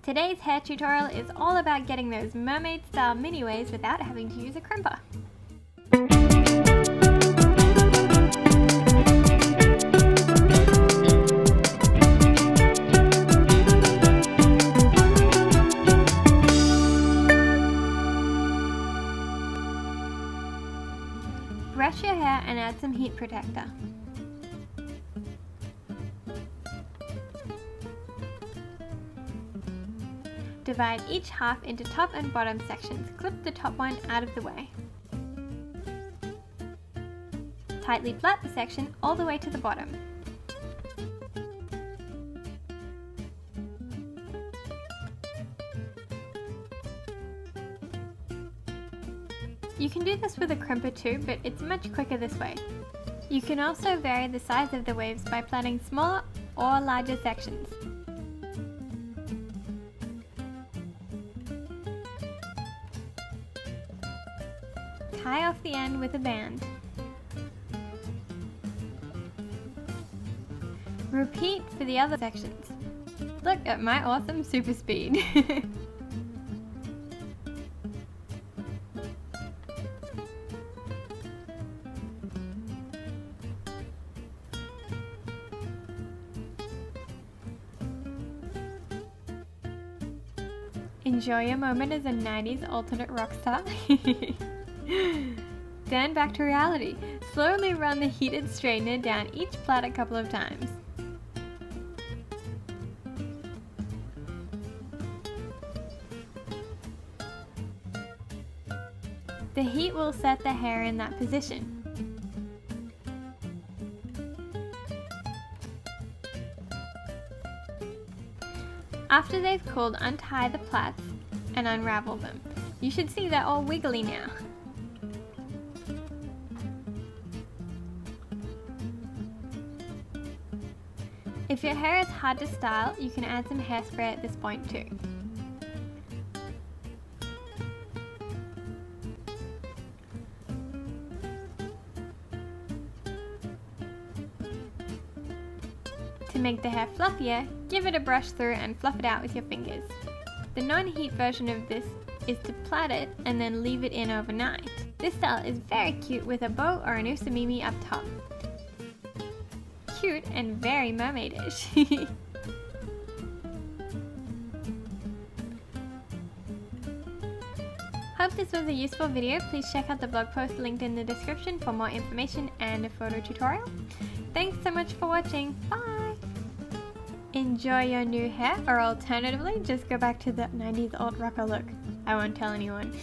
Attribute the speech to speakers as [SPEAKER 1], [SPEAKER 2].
[SPEAKER 1] Today's hair tutorial is all about getting those mermaid style mini waves without having to use a crimper. Brush your hair and add some heat protector. Divide each half into top and bottom sections. Clip the top one out of the way. Tightly plait the section all the way to the bottom. You can do this with a crimper too, but it's much quicker this way. You can also vary the size of the waves by plaiting smaller or larger sections. Tie off the end with a band. Repeat for the other sections. Look at my awesome super speed. Enjoy your moment as a 90s alternate rock star. Then back to reality. Slowly run the heated straightener down each plait a couple of times. The heat will set the hair in that position. After they've cooled, untie the plaits and unravel them. You should see they're all wiggly now. If your hair is hard to style, you can add some hairspray at this point too. To make the hair fluffier, give it a brush through and fluff it out with your fingers. The non-heat version of this is to plait it and then leave it in overnight. This style is very cute with a bow or an usamimi up top. Cute and very mermaidish. Hope this was a useful video. Please check out the blog post linked in the description for more information and a photo tutorial. Thanks so much for watching. Bye! Enjoy your new hair, or alternatively, just go back to the 90s alt rocker look. I won't tell anyone.